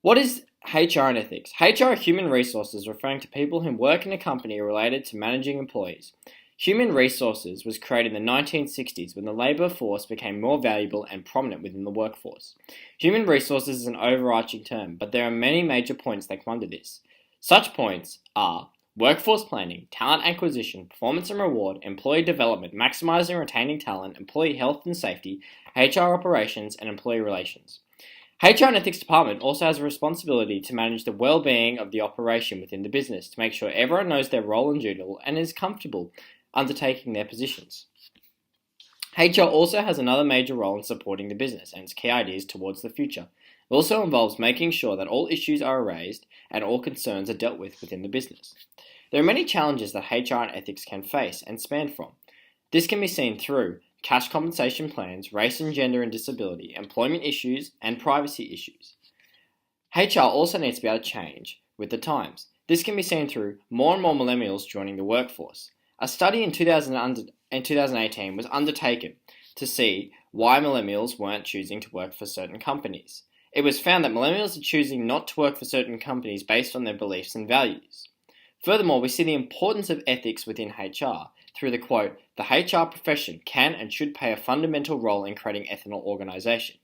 What is HR and ethics? HR are human resources, referring to people who work in a company related to managing employees. Human resources was created in the 1960s when the labour force became more valuable and prominent within the workforce. Human resources is an overarching term, but there are many major points that come under this. Such points are workforce planning, talent acquisition, performance and reward, employee development, maximising and retaining talent, employee health and safety, HR operations, and employee relations. HR and Ethics Department also has a responsibility to manage the well-being of the operation within the business to make sure everyone knows their role and duty and is comfortable undertaking their positions. HR also has another major role in supporting the business and its key ideas towards the future. It also involves making sure that all issues are raised and all concerns are dealt with within the business. There are many challenges that HR and ethics can face and span from. This can be seen through cash compensation plans, race and gender and disability, employment issues, and privacy issues. HR also needs to be able to change with the times. This can be seen through more and more millennials joining the workforce. A study in 2018 was undertaken to see why millennials weren't choosing to work for certain companies. It was found that millennials are choosing not to work for certain companies based on their beliefs and values. Furthermore, we see the importance of ethics within HR through the quote, "The HR profession can and should play a fundamental role in creating ethical organisation."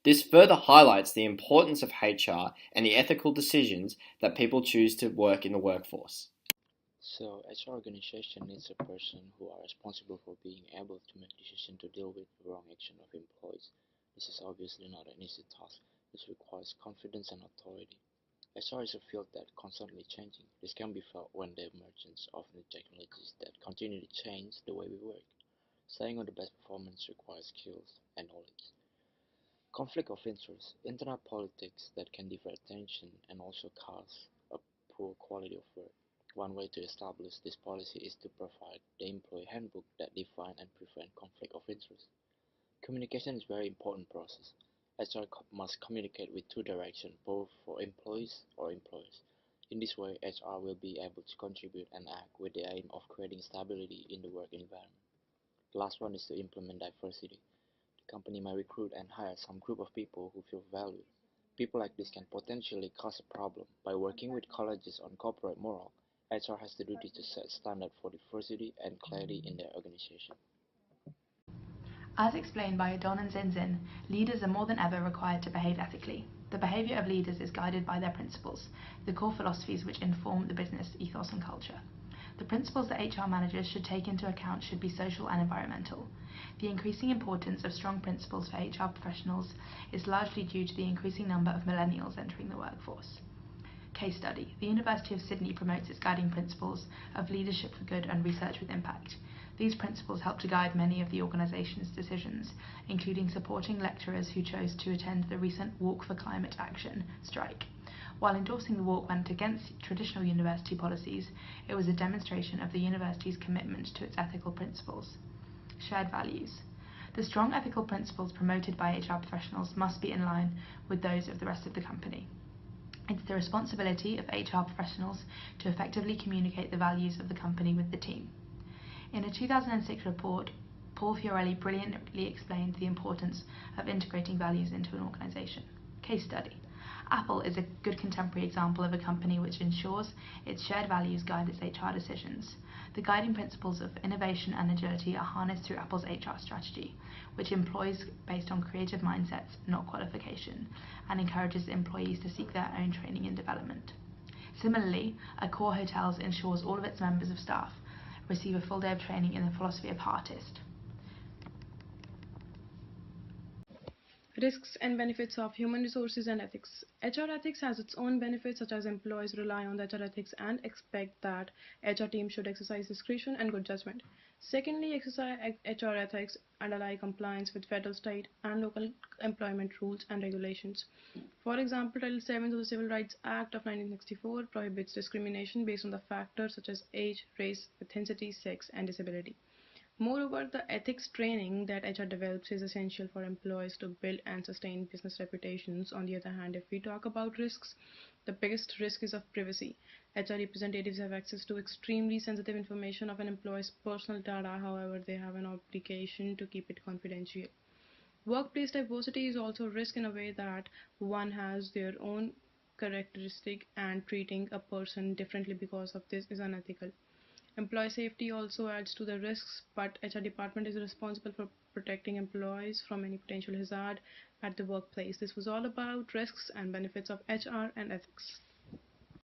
This further highlights the importance of HR and the ethical decisions that people choose to work in the workforce. So, HR organization needs a person who are responsible for being able to make decisions to deal with the wrong action of employees. This is obviously not an easy task. This requires confidence and authority. HR is a field that constantly changing. This can be felt when the emergence of new technologies that continue to change the way we work. Staying on the best performance requires skills and knowledge. Conflict of interest, internal politics that can divert attention and also cause a poor quality of work. One way to establish this policy is to provide the employee handbook that define and prevent conflict of interest. Communication is a very important process. HR must communicate with two directions, both for employees or employers. In this way, HR will be able to contribute and act with the aim of creating stability in the work environment. The last one is to implement diversity. The company may recruit and hire some group of people who feel valued. People like this can potentially cause a problem. By working with colleges on corporate moral, HR has the duty to set standards for diversity and clarity in their organization. As explained by Don and Zinzin, leaders are more than ever required to behave ethically. The behaviour of leaders is guided by their principles, the core philosophies which inform the business ethos and culture. The principles that HR managers should take into account should be social and environmental. The increasing importance of strong principles for HR professionals is largely due to the increasing number of millennials entering the workforce. Case study. The University of Sydney promotes its guiding principles of leadership for good and research with impact. These principles help to guide many of the organisation's decisions, including supporting lecturers who chose to attend the recent Walk for Climate Action strike. While endorsing the walk went against traditional university policies, it was a demonstration of the university's commitment to its ethical principles. Shared values. The strong ethical principles promoted by HR professionals must be in line with those of the rest of the company. It's the responsibility of HR professionals to effectively communicate the values of the company with the team. In a 2006 report, Paul Fiorelli brilliantly explained the importance of integrating values into an organisation. Case study. Apple is a good contemporary example of a company which ensures its shared values guide its HR decisions. The guiding principles of innovation and agility are harnessed through Apple's HR strategy, which employs based on creative mindsets, not qualification, and encourages employees to seek their own training and development. Similarly, Accor Hotels ensures all of its members of staff receive a full day of training in the philosophy of Heartist. Risks and benefits of human resources and ethics. HR ethics has its own benefits, such as employees rely on the HR ethics and expect that HR team should exercise discretion and good judgment. Secondly, exercise HR ethics underlie compliance with federal, state, and local employment rules and regulations. For example, Title 7 of the Civil Rights Act of 1964 prohibits discrimination based on the factors such as age, race, ethnicity, sex, and disability. Moreover, the ethics training that HR develops is essential for employees to build and sustain business reputations. On the other hand, if we talk about risks, the biggest risk is of privacy. HR representatives have access to extremely sensitive information of an employee's personal data, however, they have an obligation to keep it confidential. Workplace diversity is also a risk in a way that one has their own characteristic, and treating a person differently because of this is unethical. Employee safety also adds to the risks, but HR department is responsible for protecting employees from any potential hazard at the workplace. This was all about risks and benefits of HR and ethics.